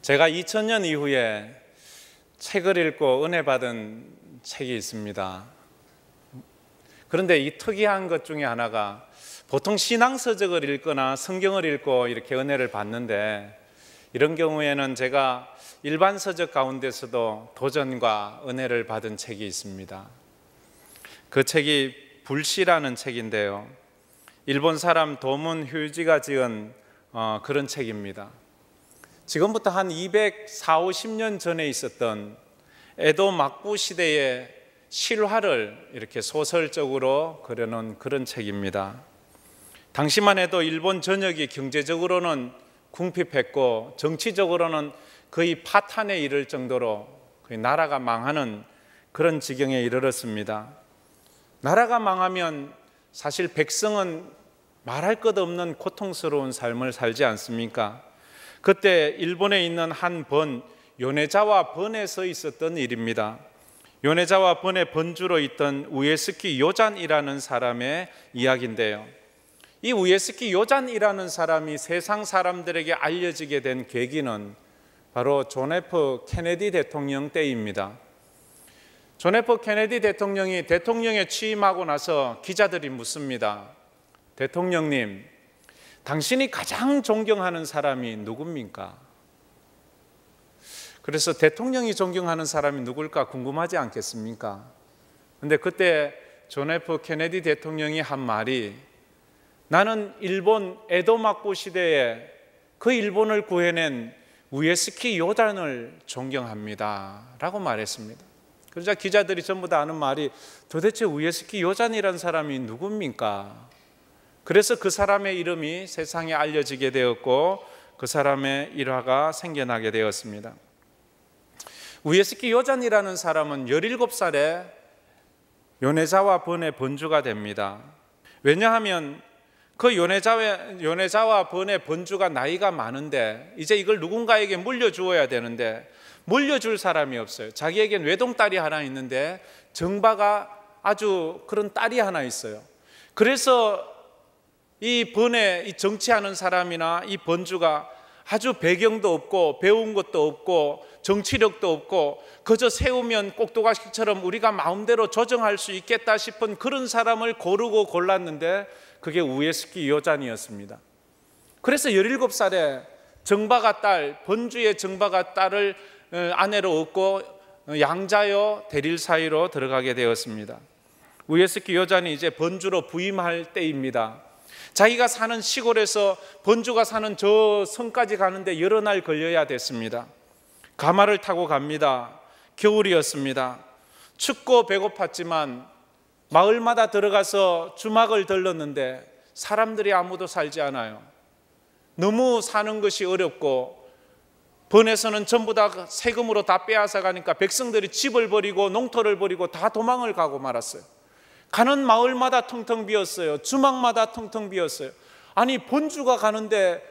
제가 2000년 이후에 책을 읽고 은혜 받은 책이 있습니다. 그런데 이 특이한 것 중에 하나가 보통 신앙서적을 읽거나 성경을 읽고 이렇게 은혜를 받는데, 이런 경우에는 제가 일반 서적 가운데서도 도전과 은혜를 받은 책이 있습니다. 그 책이 불씨라는 책인데요, 일본 사람 도문 휴지가 지은 그런 책입니다. 지금부터 한 240~250년 전에 있었던 에도 막부 시대의 실화를 이렇게 소설적으로 그려놓은 그런 책입니다. 당시만 해도 일본 전역이 경제적으로는 궁핍했고 정치적으로는 거의 파탄에 이를 정도로 거의 나라가 망하는 그런 지경에 이르렀습니다. 나라가 망하면 사실 백성은 말할 것 없는 고통스러운 삶을 살지 않습니까? 그때 일본에 있는 한 번, 요네자와 번에 서 있었던 일입니다. 요네자와 번의 번주로 있던 우에스키 요잔이라는 사람의 이야기인데요, 이 우에스키 요잔이라는 사람이 세상 사람들에게 알려지게 된 계기는 바로 존 F 케네디 대통령 때입니다. 존 F 케네디 대통령이 대통령에 취임하고 나서 기자들이 묻습니다. 대통령님, 당신이 가장 존경하는 사람이 누굽니까? 그래서 대통령이 존경하는 사람이 누굴까 궁금하지 않겠습니까? 그런데 그때 존 F 케네디 대통령이 한 말이, 나는 일본 에도 막부 시대에 그 일본을 구해낸 우에스키 요잔을 존경합니다 라고 말했습니다. 그러자 기자들이 전부 다 아는 말이, 도대체 우에스키 요잔이라는 사람이 누굽니까? 그래서 그 사람의 이름이 세상에 알려지게 되었고 그 사람의 일화가 생겨나게 되었습니다. 우에스키 요잔이라는 사람은 17살에 요네자와 번의 번주가 됩니다. 왜냐하면 그 요네자와 번의 번주가 나이가 많은데 이제 이걸 누군가에게 물려주어야 되는데 물려줄 사람이 없어요. 자기에겐 외동딸이 하나 있는데 정바가 아주 그런 딸이 하나 있어요. 그래서 이 번에 정치하는 사람이나 이 번주가 아주 배경도 없고 배운 것도 없고 정치력도 없고 그저 세우면 꼭두가시처럼 우리가 마음대로 조정할 수 있겠다 싶은 그런 사람을 고르고 골랐는데 그게 우에스키 요잔이었습니다. 그래서 17살에 정바가 딸, 번주의 정바가 딸을 아내로 얻고 양자요 대릴 사이로 들어가게 되었습니다. 우에스키 요잔이 이제 번주로 부임할 때입니다. 자기가 사는 시골에서 번주가 사는 저 성까지 가는데 여러 날 걸려야 됐습니다. 가마를 타고 갑니다. 겨울이었습니다. 춥고 배고팠지만 마을마다 들어가서 주막을 들렀는데 사람들이 아무도 살지 않아요. 너무 사는 것이 어렵고 번에서는 전부 다 세금으로 다 빼앗아 가니까 백성들이 집을 버리고 농토를 버리고 다 도망을 가고 말았어요. 가는 마을마다 텅텅 비었어요. 주막마다 텅텅 비었어요. 아니, 번주가 가는데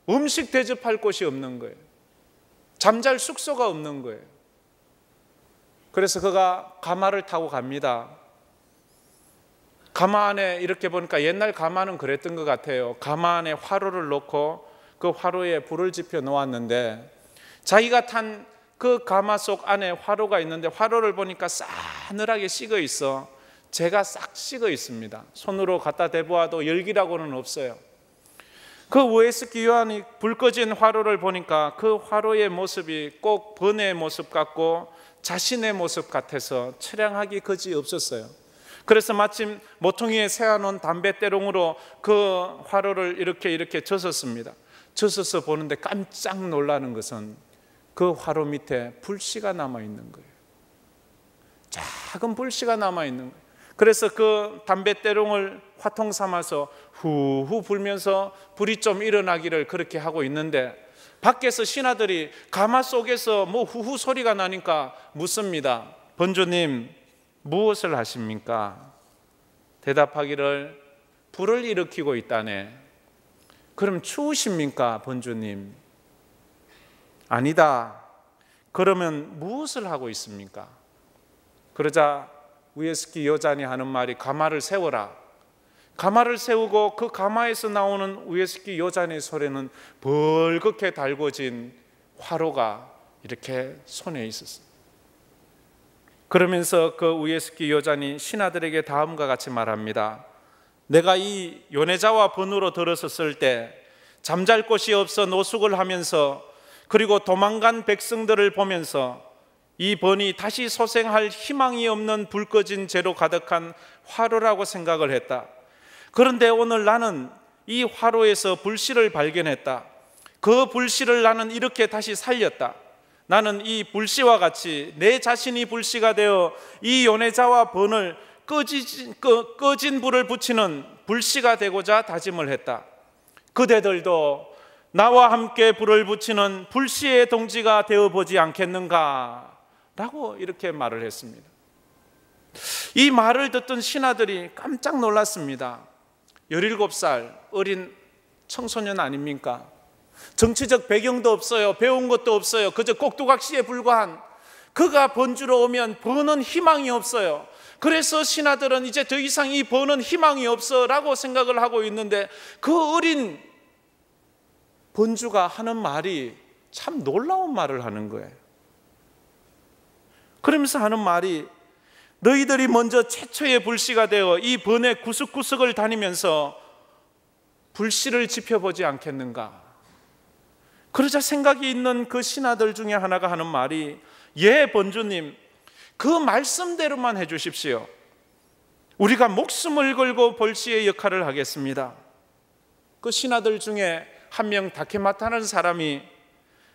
음식 대접할 곳이 없는 거예요. 잠잘 숙소가 없는 거예요. 그래서 그가 가마를 타고 갑니다. 가마 안에 이렇게 보니까 옛날 가마는 그랬던 것 같아요. 가마 안에 화로를 놓고 그 화로에 불을 지펴 놓았는데 자기가 탄 그 가마 속 안에 화로가 있는데 화로를 보니까 싸늘하게 식어 있어. 재가 싹 식어 있습니다. 손으로 갖다 대보아도 열기라고는 없어요. 그 우에스키 요한이 불 꺼진 화로를 보니까 그 화로의 모습이 꼭 번의 모습 같고 자신의 모습 같아서 처량하기 그지 없었어요. 그래서 마침 모퉁이에 세워놓은 담뱃대롱으로 그 화로를 이렇게 젖었습니다. 젖어서 보는데 깜짝 놀라는 것은 그 화로 밑에 불씨가 남아있는 거예요. 작은 불씨가 남아있는 거예요. 그래서 그 담뱃대롱을 화통 삼아서 후후 불면서 불이 좀 일어나기를 그렇게 하고 있는데 밖에서 신하들이 가마 속에서 뭐 후후 소리가 나니까 묻습니다. 번주님, 무엇을 하십니까? 대답하기를 불을 일으키고 있다네. 그럼 추우십니까, 번주님? 아니다. 그러면 무엇을 하고 있습니까? 그러자 우에스키 요잔이 하는 말이 가마를 세워라. 가마를 세우고 그 가마에서 나오는 우에스키 요잔의 소리는 벌겋게 달궈진 화로가 이렇게 손에 있었어요. 그러면서 그 우에스키 요잔이 신하들에게 다음과 같이 말합니다. 내가 이 요네자와 번으로 들어섰을 때 잠잘 곳이 없어 노숙을 하면서 그리고 도망간 백성들을 보면서 이 번이 다시 소생할 희망이 없는 불 꺼진 재로 가득한 화로라고 생각을 했다. 그런데 오늘 나는 이 화로에서 불씨를 발견했다. 그 불씨를 나는 이렇게 다시 살렸다. 나는 이 불씨와 같이 내 자신이 불씨가 되어 이 요네자와 번을 꺼진 불을 붙이는 불씨가 되고자 다짐을 했다. 그대들도 나와 함께 불을 붙이는 불씨의 동지가 되어보지 않겠는가? 라고 이렇게 말을 했습니다. 이 말을 듣던 신하들이 깜짝 놀랐습니다. 17살 어린 청소년 아닙니까? 정치적 배경도 없어요. 배운 것도 없어요. 그저 꼭두각시에 불과한 그가 번주로 오면 번은 희망이 없어요. 그래서 신하들은 이제 더 이상 이 번은 희망이 없어 라고 생각을 하고 있는데 그 어린 번주가 하는 말이 참 놀라운 말을 하는 거예요. 그러면서 하는 말이 너희들이 먼저 최초의 불씨가 되어 이 번의 구석구석을 다니면서 불씨를 지펴보지 않겠는가? 그러자 생각이 있는 그 신하들 중에 하나가 하는 말이 예 번주님 그 말씀대로만 해주십시오. 우리가 목숨을 걸고 불씨의 역할을 하겠습니다. 그 신하들 중에 한 명 다케마타는 사람이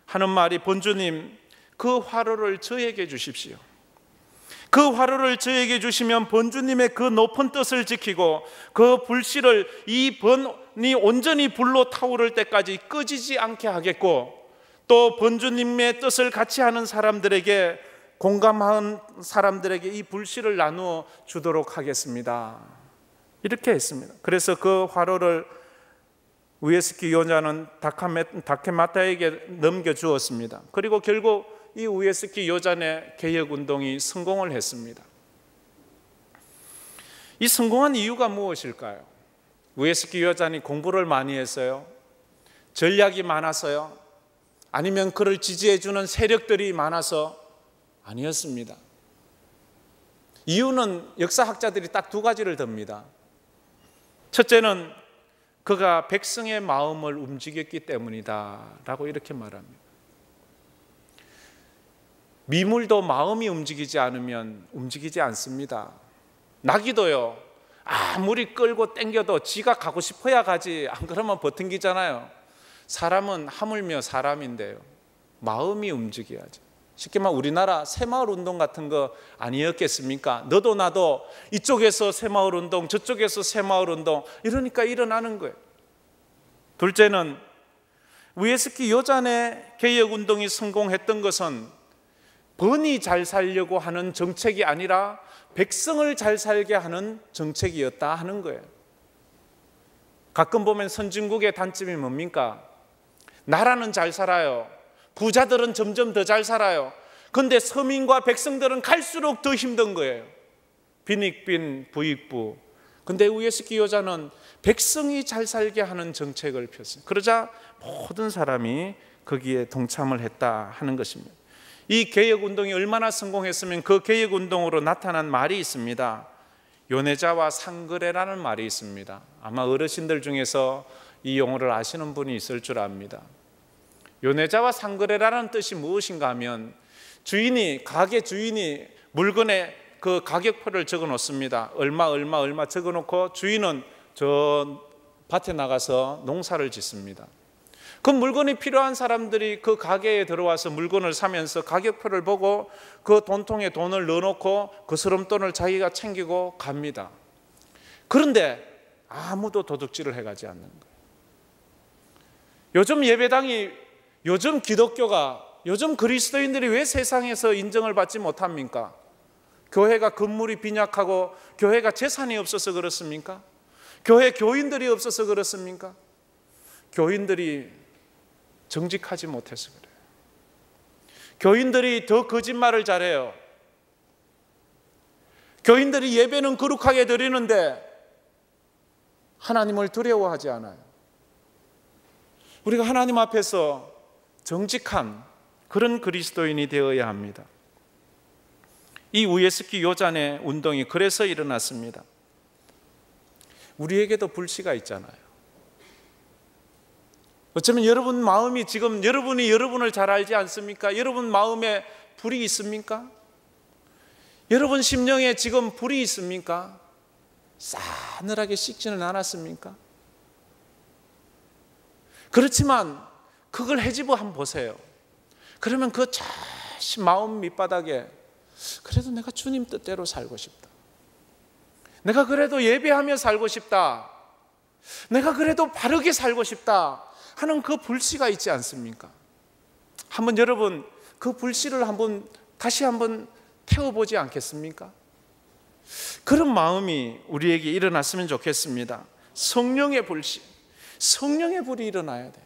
하는 말이 번주님 그 화로를 저에게 주십시오. 그 화로를 저에게 주시면 번주님의 그 높은 뜻을 지키고 그 불씨를 이 번이 온전히 불로 타오를 때까지 꺼지지 않게 하겠고 또 번주님의 뜻을 같이 하는 사람들에게 공감한 사람들에게 이 불씨를 나누어 주도록 하겠습니다. 이렇게 했습니다. 그래서 그 화로를 우에스키 요자는 다케마타에게 넘겨주었습니다. 그리고 결국 이 우에스키 요잔의 개혁운동이 성공을 했습니다. 이 성공한 이유가 무엇일까요? 우에스키 요잔이 공부를 많이 했어요? 전략이 많아서요? 아니면 그를 지지해주는 세력들이 많아서? 아니었습니다. 이유는 역사학자들이 딱 두 가지를 듭니다. 첫째는 그가 백성의 마음을 움직였기 때문이다 라고 이렇게 말합니다. 미물도 마음이 움직이지 않으면 움직이지 않습니다. 나귀도요 아무리 끌고 땡겨도 지가 가고 싶어야 가지 안 그러면 버팅기잖아요. 사람은 하물며 사람인데요 마음이 움직여야죠. 쉽게 말하면 우리나라 새마을 운동 같은 거 아니었겠습니까? 너도 나도 이쪽에서 새마을 운동 저쪽에서 새마을 운동 이러니까 일어나는 거예요. 둘째는 우에스키 요잔의 개혁운동이 성공했던 것은 번이 잘 살려고 하는 정책이 아니라 백성을 잘 살게 하는 정책이었다 하는 거예요. 가끔 보면 선진국의 단점이 뭡니까? 나라는 잘 살아요. 부자들은 점점 더 잘 살아요. 그런데 서민과 백성들은 갈수록 더 힘든 거예요. 빈익빈 부익부. 그런데 우에스키 요자는 백성이 잘 살게 하는 정책을 폈어요. 그러자 모든 사람이 거기에 동참을 했다 하는 것입니다. 이 개혁운동이 얼마나 성공했으면 그 개혁운동으로 나타난 말이 있습니다. 요네자와 상그레라는 말이 있습니다. 아마 어르신들 중에서 이 용어를 아시는 분이 있을 줄 압니다. 요네자와 상그레라는 뜻이 무엇인가 하면 가게 주인이 물건에 그 가격표를 적어 놓습니다. 얼마 적어 놓고 주인은 저 밭에 나가서 농사를 짓습니다. 그 물건이 필요한 사람들이 그 가게에 들어와서 물건을 사면서 가격표를 보고 그 돈통에 돈을 넣어놓고 그 스름돈을 자기가 챙기고 갑니다. 그런데 아무도 도둑질을 해가지 않는 거예요. 요즘 예배당이 요즘 기독교가 요즘 그리스도인들이 왜 세상에서 인정을 받지 못합니까? 교회가 건물이 빈약하고 교회가 재산이 없어서 그렇습니까? 교회 교인들이 없어서 그렇습니까? 교인들이 정직하지 못해서 그래요. 교인들이 더 거짓말을 잘해요. 교인들이 예배는 거룩하게 드리는데 하나님을 두려워하지 않아요. 우리가 하나님 앞에서 정직한 그런 그리스도인이 되어야 합니다. 이 우에스키 요잔의 운동이 그래서 일어났습니다. 우리에게도 불씨가 있잖아요. 어쩌면 여러분 마음이 지금 여러분이 여러분을 잘 알지 않습니까? 여러분 마음에 불이 있습니까? 여러분 심령에 지금 불이 있습니까? 싸늘하게 식지는 않았습니까? 그렇지만 그걸 헤집어 한번 보세요. 그러면 그 자신 마음 밑바닥에 그래도 내가 주님 뜻대로 살고 싶다. 내가 그래도 예배하며 살고 싶다. 내가 그래도 바르게 살고 싶다 하는 그 불씨가 있지 않습니까? 한번 여러분 그 불씨를 다시 한번 태워보지 않겠습니까? 그런 마음이 우리에게 일어났으면 좋겠습니다. 성령의 불씨, 성령의 불이 일어나야 돼요.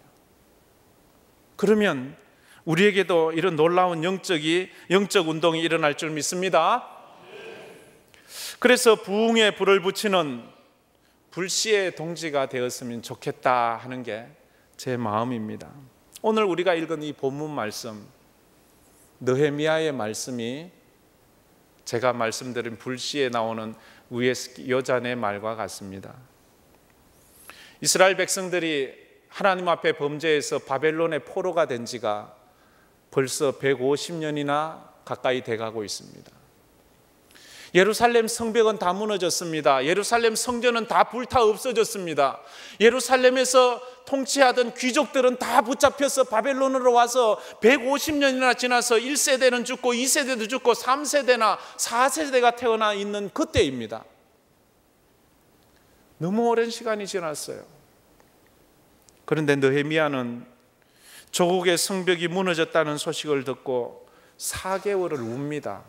그러면 우리에게도 이런 놀라운 영적 운동이 일어날 줄 믿습니다. 그래서 부흥의 불을 붙이는 불씨의 동지가 되었으면 좋겠다 하는 게 제 마음입니다. 오늘 우리가 읽은 이 본문 말씀, 느헤미야의 말씀이 제가 말씀드린 불씨에 나오는 우에스키 요잔의 말과 같습니다. 이스라엘 백성들이 하나님 앞에 범죄해서 바벨론의 포로가 된 지가 벌써 150년이나 가까이 돼가고 있습니다. 예루살렘 성벽은 다 무너졌습니다. 예루살렘 성전은 다 불타 없어졌습니다. 예루살렘에서 통치하던 귀족들은 다 붙잡혀서 바벨론으로 와서 150년이나 지나서 1세대는 죽고 2세대도 죽고 3세대나 4세대가 태어나 있는 그때입니다. 너무 오랜 시간이 지났어요. 그런데 느헤미야는 조국의 성벽이 무너졌다는 소식을 듣고 4개월을 웁니다.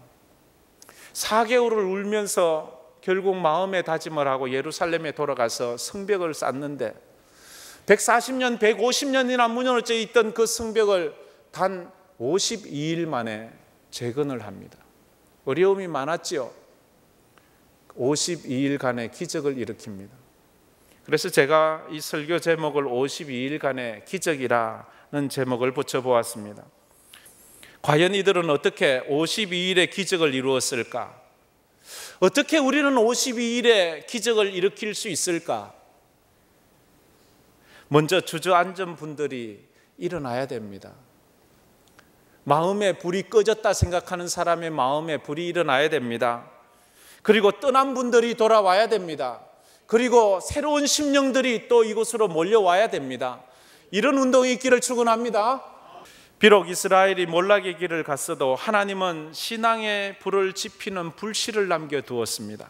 4개월을 울면서 결국 마음의 다짐을 하고 예루살렘에 돌아가서 성벽을 쌓는데 140년, 150년이나 무너져 있던 그 성벽을 단 52일 만에 재건을 합니다. 어려움이 많았지요. 52일간의 기적을 일으킵니다. 그래서 제가 이 설교 제목을 52일간의 기적이라는 제목을 붙여보았습니다. 과연 이들은 어떻게 52일의 기적을 이루었을까? 어떻게 우리는 52일의 기적을 일으킬 수 있을까? 먼저 주저앉은 분들이 일어나야 됩니다. 마음에 불이 꺼졌다 생각하는 사람의 마음에 불이 일어나야 됩니다. 그리고 떠난 분들이 돌아와야 됩니다. 그리고 새로운 심령들이 또 이곳으로 몰려와야 됩니다. 이런 운동이 있기를 축원합니다. 비록 이스라엘이 몰락의 길을 갔어도 하나님은 신앙의 불을 지피는 불씨를 남겨두었습니다.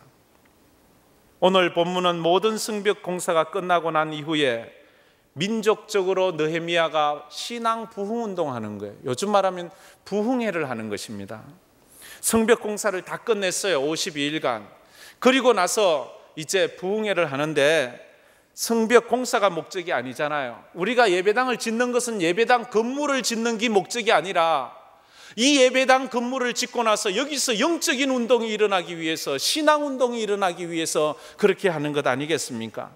오늘 본문은 모든 성벽 공사가 끝나고 난 이후에 민족적으로 느헤미야가 신앙 부흥 운동하는 거예요. 요즘 말하면 부흥회를 하는 것입니다. 성벽 공사를 다 끝냈어요. 52일간. 그리고 나서 이제 부흥회를 하는데 성벽 공사가 목적이 아니잖아요. 우리가 예배당을 짓는 것은 예배당 건물을 짓는 게 목적이 아니라 이 예배당 건물을 짓고 나서 여기서 영적인 운동이 일어나기 위해서, 신앙 운동이 일어나기 위해서 그렇게 하는 것 아니겠습니까?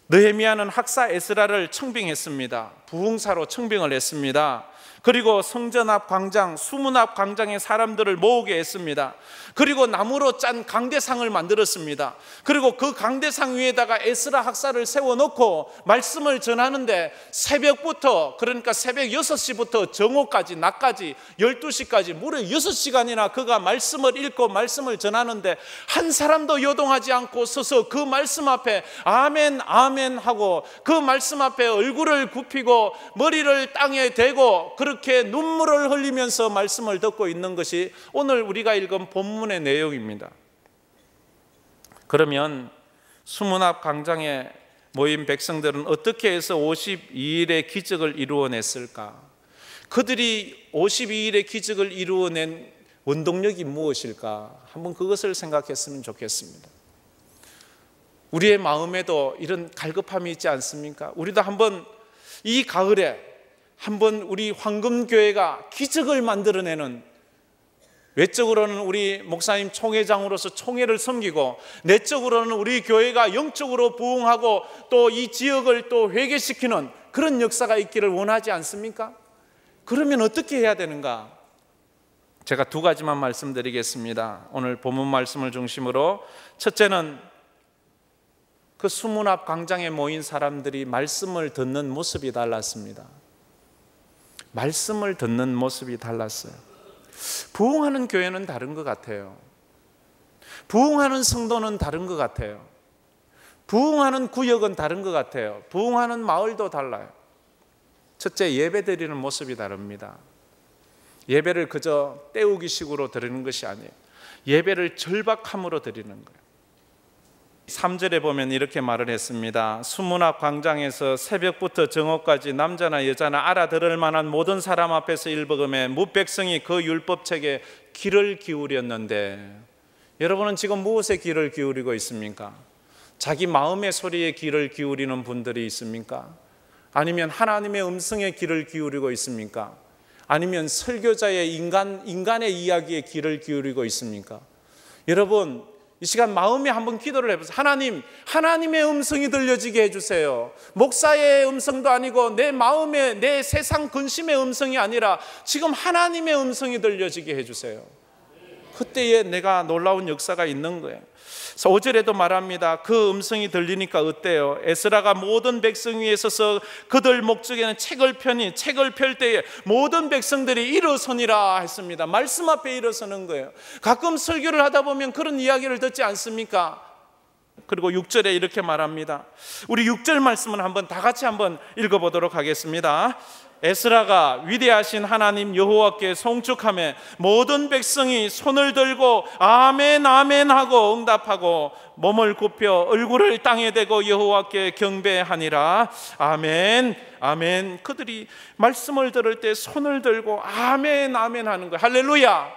느헤미야는 학사 에스라를 청빙했습니다. 부흥사로 청빙을 했습니다. 그리고 성전 앞 광장, 수문 앞 광장에 사람들을 모으게 했습니다. 그리고 나무로 짠 강대상을 만들었습니다. 그리고 그 강대상 위에다가 에스라 학사를 세워놓고 말씀을 전하는데 새벽부터, 그러니까 새벽 6시부터 정오까지, 낮까지 12시까지 무려 6시간이나 그가 말씀을 읽고 말씀을 전하는데 한 사람도 요동하지 않고 서서 그 말씀 앞에 아멘 아멘 하고 그 말씀 앞에 얼굴을 굽히고 머리를 땅에 대고 그렇게 눈물을 흘리면서 말씀을 듣고 있는 것이 오늘 우리가 읽은 본문의 내용입니다. 그러면 수문 앞 광장에 모인 백성들은 어떻게 해서 52일의 기적을 이루어냈을까? 그들이 52일의 기적을 이루어낸 원동력이 무엇일까? 한번 그것을 생각했으면 좋겠습니다. 우리의 마음에도 이런 갈급함이 있지 않습니까? 우리도 한번 이 가을에 한번 우리 황금교회가 기적을 만들어내는, 외적으로는 우리 목사님 총회장으로서 총회를 섬기고 내적으로는 우리 교회가 영적으로 부흥하고 또 이 지역을 또 회개시키는 그런 역사가 있기를 원하지 않습니까? 그러면 어떻게 해야 되는가? 제가 두 가지만 말씀드리겠습니다. 오늘 본문 말씀을 중심으로 첫째는 그 수문 앞 광장에 모인 사람들이 말씀을 듣는 모습이 달랐습니다. 말씀을 듣는 모습이 달랐어요. 부흥하는 교회는 다른 것 같아요. 부흥하는 성도는 다른 것 같아요. 부흥하는 구역은 다른 것 같아요. 부흥하는 마을도 달라요. 첫째, 예배 드리는 모습이 다릅니다. 예배를 그저 때우기 식으로 드리는 것이 아니에요. 예배를 절박함으로 드리는 거예요. 3절에 보면 이렇게 말을 했습니다. 수문 앞 광장에서 새벽부터 정오까지 남자나 여자나 알아들을 만한 모든 사람 앞에서 일버금에 무백성이 그 율법책에 귀를 기울였는데, 여러분은 지금 무엇에 귀를 기울이고 있습니까? 자기 마음의 소리에 귀를 기울이는 분들이 있습니까? 아니면 하나님의 음성에 귀를 기울이고 있습니까? 아니면 설교자의 인간의 이야기에 귀를 기울이고 있습니까? 여러분, 이 시간 마음에 한번 기도를 해보세요. 하나님, 하나님의 음성이 들려지게 해주세요. 목사의 음성도 아니고 내 마음의, 내 세상 근심의 음성이 아니라 지금 하나님의 음성이 들려지게 해주세요. 그때에 내가 놀라운 역사가 있는 거예요. 5절에도 말합니다. 그 음성이 들리니까 어때요? 에스라가 모든 백성 위에 서서 그들 목적에는 책을 펼 때에 모든 백성들이 일어서니라 했습니다. 말씀 앞에 일어서는 거예요. 가끔 설교를 하다 보면 그런 이야기를 듣지 않습니까? 그리고 6절에 이렇게 말합니다. 우리 6절 말씀을 한번 다 같이 한번 읽어보도록 하겠습니다. 에스라가 위대하신 하나님 여호와께 송축하며 모든 백성이 손을 들고 아멘 아멘 하고 응답하고 몸을 굽혀 얼굴을 땅에 대고 여호와께 경배하니라. 아멘 아멘. 그들이 말씀을 들을 때 손을 들고 아멘 아멘 하는 거예요. 할렐루야.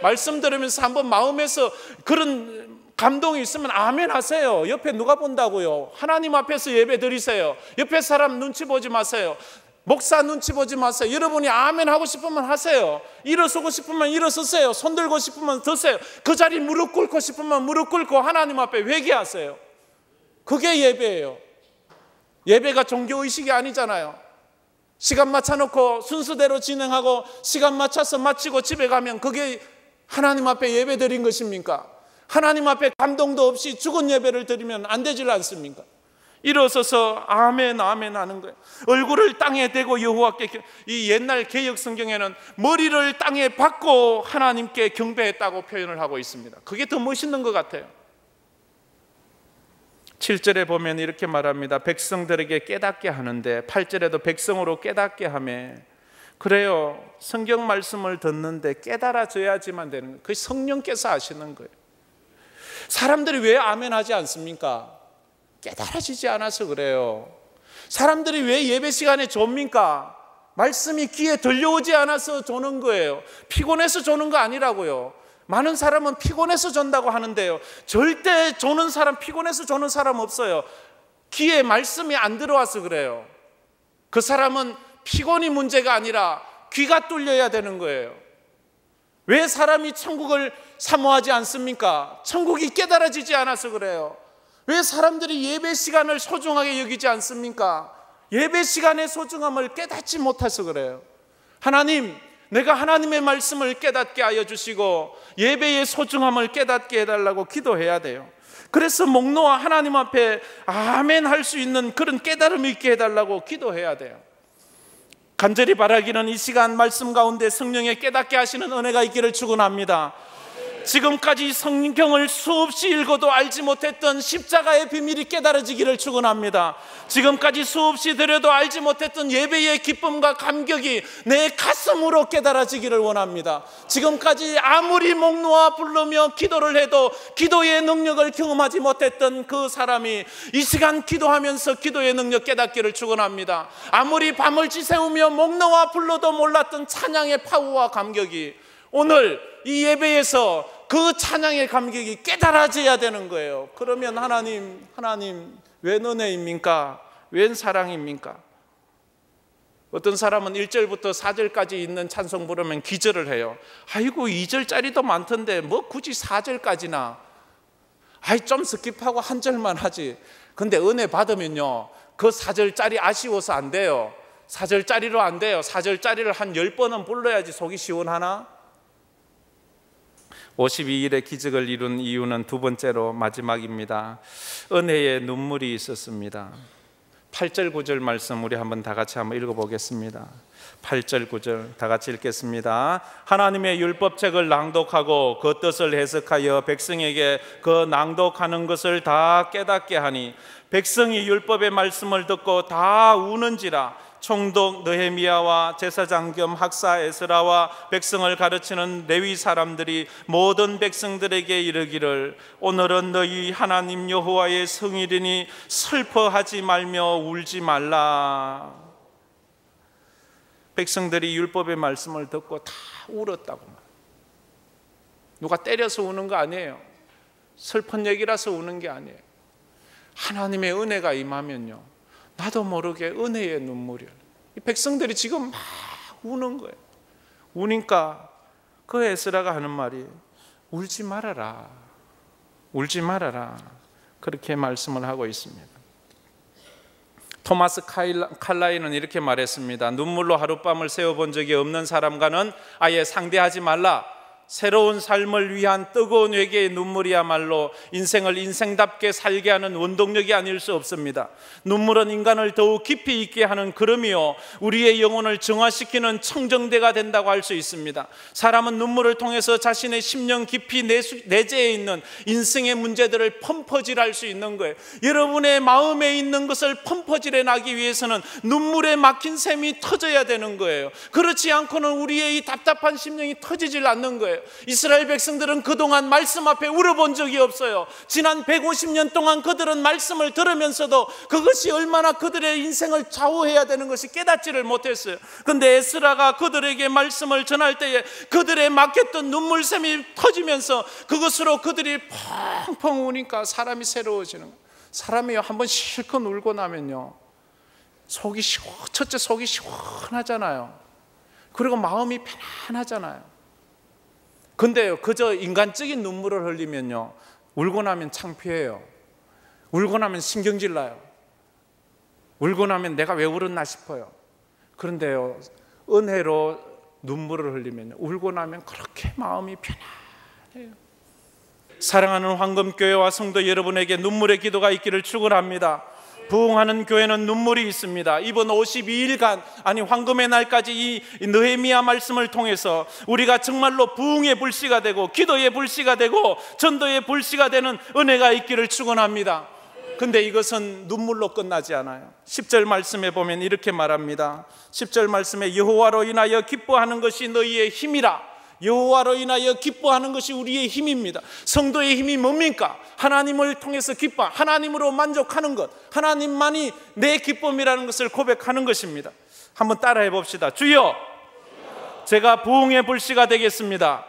말씀 들으면서 한번 마음에서 그런 감동이 있으면 아멘 하세요. 옆에 누가 본다고요? 하나님 앞에서 예배 드리세요. 옆에 사람 눈치 보지 마세요. 목사 눈치 보지 마세요. 여러분이 아멘 하고 싶으면 하세요. 일어서고 싶으면 일어서세요. 손 들고 싶으면 드세요. 그 자리 무릎 꿇고 싶으면 무릎 꿇고 하나님 앞에 회개하세요. 그게 예배예요. 예배가 종교의식이 아니잖아요. 시간 맞춰놓고 순서대로 진행하고 시간 맞춰서 마치고 집에 가면 그게 하나님 앞에 예배 드린 것입니까? 하나님 앞에 감동도 없이 죽은 예배를 드리면 안 되질 않습니까? 일어서서 아멘 아멘 하는 거예요. 얼굴을 땅에 대고 여호와께, 이 옛날 개역 성경에는 머리를 땅에 박고 하나님께 경배했다고 표현을 하고 있습니다. 그게 더 멋있는 것 같아요. 7절에 보면 이렇게 말합니다. 백성들에게 깨닫게 하는데, 8절에도 백성으로 깨닫게 하며, 그래요. 성경 말씀을 듣는데 깨달아져야지만 되는 거예요. 그게 성령께서 하시는 거예요. 사람들이 왜 아멘 하지 않습니까? 깨달아지지 않아서 그래요. 사람들이 왜 예배 시간에 좁니까? 말씀이 귀에 들려오지 않아서 조는 거예요. 피곤해서 조는 거 아니라고요. 많은 사람은 피곤해서 존다고 하는데요, 절대 조는 사람, 피곤해서 조는 사람 없어요. 귀에 말씀이 안 들어와서 그래요. 그 사람은 피곤이 문제가 아니라 귀가 뚫려야 되는 거예요. 왜 사람이 천국을 사모하지 않습니까? 천국이 깨달아지지 않아서 그래요. 왜 사람들이 예배 시간을 소중하게 여기지 않습니까? 예배 시간의 소중함을 깨닫지 못해서 그래요. 하나님, 내가 하나님의 말씀을 깨닫게 하여 주시고 예배의 소중함을 깨닫게 해달라고 기도해야 돼요. 그래서 목 놓아 하나님 앞에 아멘 할 수 있는 그런 깨달음이 있게 해달라고 기도해야 돼요. 간절히 바라기는 이 시간 말씀 가운데 성령의 깨닫게 하시는 은혜가 있기를 축원합니다. 지금까지 성경을 수없이 읽어도 알지 못했던 십자가의 비밀이 깨달아지기를 축원합니다. 지금까지 수없이 들여도 알지 못했던 예배의 기쁨과 감격이 내 가슴으로 깨달아지기를 원합니다. 지금까지 아무리 목 놓아 부르며 기도를 해도 기도의 능력을 경험하지 못했던 그 사람이 이 시간 기도하면서 기도의 능력 깨닫기를 축원합니다. 아무리 밤을 지새우며 목 놓아 불러도 몰랐던 찬양의 파워와 감격이 오늘 이 예배에서 그 찬양의 감격이 깨달아져야 되는 거예요. 그러면 하나님 웬 은혜입니까? 웬 사랑입니까? 어떤 사람은 1절부터 4절까지 있는 찬송 부르면 기절을 해요. 아이고 2절짜리도 많던데 뭐 굳이 4절까지나, 아이 좀 스킵하고 한 절만 하지. 근데 은혜 받으면요, 그 4절짜리 아쉬워서 안 돼요. 4절짜리로 안 돼요. 4절짜리를 한 10번은 불러야지 속이 시원하나? 52일의 기적을 이룬 이유는 두 번째로 마지막입니다. 은혜의 눈물이 있었습니다. 8절 9절 말씀 우리 한번 다 같이 한번 읽어보겠습니다. 8절 9절 다 같이 읽겠습니다. 하나님의 율법책을 낭독하고 그 뜻을 해석하여 백성에게 그 낭독하는 것을 다 깨닫게 하니 백성이 율법의 말씀을 듣고 다 우는지라. 총독 느헤미야와 제사장 겸 학사 에스라와 백성을 가르치는 레위 사람들이 모든 백성들에게 이르기를 오늘은 너희 하나님 여호와의 성일이니 슬퍼하지 말며 울지 말라. 백성들이 율법의 말씀을 듣고 다 울었다고. 누가 때려서 우는 거 아니에요. 슬픈 얘기라서 우는 게 아니에요. 하나님의 은혜가 임하면요, 나도 모르게 은혜의 눈물이에요. 이 백성들이 지금 막 우는 거예요. 우니까 그 에스라가 하는 말이 울지 말아라, 울지 말아라, 그렇게 말씀을 하고 있습니다. 토마스 칼라이는 이렇게 말했습니다. 눈물로 하룻밤을 새워본 적이 없는 사람과는 아예 상대하지 말라. 새로운 삶을 위한 뜨거운 회개의 눈물이야말로 인생을 인생답게 살게 하는 원동력이 아닐 수 없습니다. 눈물은 인간을 더욱 깊이 있게 하는 걸음이요, 우리의 영혼을 정화시키는 청정대가 된다고 할 수 있습니다. 사람은 눈물을 통해서 자신의 심령 깊이 내재해 있는 인생의 문제들을 펌퍼질할 수 있는 거예요. 여러분의 마음에 있는 것을 펌퍼질해 나기 위해서는 눈물에 막힌 샘이 터져야 되는 거예요. 그렇지 않고는 우리의 이 답답한 심령이 터지질 않는 거예요. 이스라엘 백성들은 그동안 말씀 앞에 울어본 적이 없어요. 지난 150년 동안 그들은 말씀을 들으면서도 그것이 얼마나 그들의 인생을 좌우해야 되는 것이 깨닫지를 못했어요. 그런데 에스라가 그들에게 말씀을 전할 때에 그들의 막혔던 눈물샘이 터지면서 그것으로 그들이 펑펑 우니까 사람이 새로워지는 거예요. 사람이 한번 실컷 울고 나면요, 첫째 속이 시원하잖아요. 그리고 마음이 편안하잖아요. 근데요, 그저 인간적인 눈물을 흘리면요, 울고 나면 창피해요. 울고 나면 신경질 나요. 울고 나면 내가 왜 울었나 싶어요. 그런데요, 은혜로 눈물을 흘리면요, 울고 나면 그렇게 마음이 편안해요. 사랑하는 황금교회와 성도 여러분에게 눈물의 기도가 있기를 축원합니다. 부흥하는 교회는 눈물이 있습니다. 이번 52일간, 아니 황금의 날까지 이 느헤미야 말씀을 통해서 우리가 정말로 부흥의 불씨가 되고 기도의 불씨가 되고 전도의 불씨가 되는 은혜가 있기를 축원합니다. 근데 이것은 눈물로 끝나지 않아요. 10절 말씀에 보면 이렇게 말합니다. 10절 말씀에 여호와로 인하여 기뻐하는 것이 너희의 힘이라. 여호와로 인하여 기뻐하는 것이 우리의 힘입니다. 성도의 힘이 뭡니까? 하나님을 통해서 기뻐, 하나님으로 만족하는 것, 하나님만이 내 기쁨이라는 것을 고백하는 것입니다. 한번 따라해 봅시다. 주여, 제가 부흥의 불씨가 되겠습니다.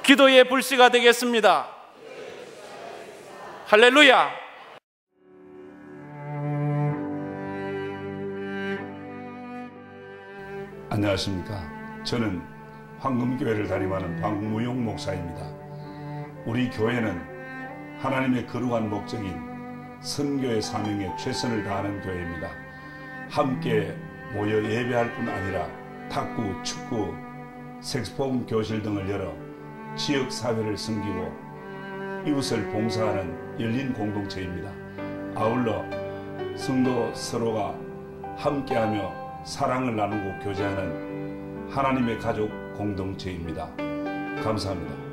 기도의 불씨가 되겠습니다. 할렐루야. 안녕하십니까. 저는 황금교회를 담임하는 박무용 목사입니다. 우리 교회는 하나님의 거룩한 목적인 선교의 사명에 최선을 다하는 교회입니다. 함께 모여 예배할 뿐 아니라 탁구, 축구, 색소폰 교실 등을 열어 지역사회를 섬기고 이웃을 봉사하는 열린 공동체입니다. 아울러 성도 서로가 함께하며 사랑을 나누고 교제하는 하나님의 가족 공동체입니다. 감사합니다.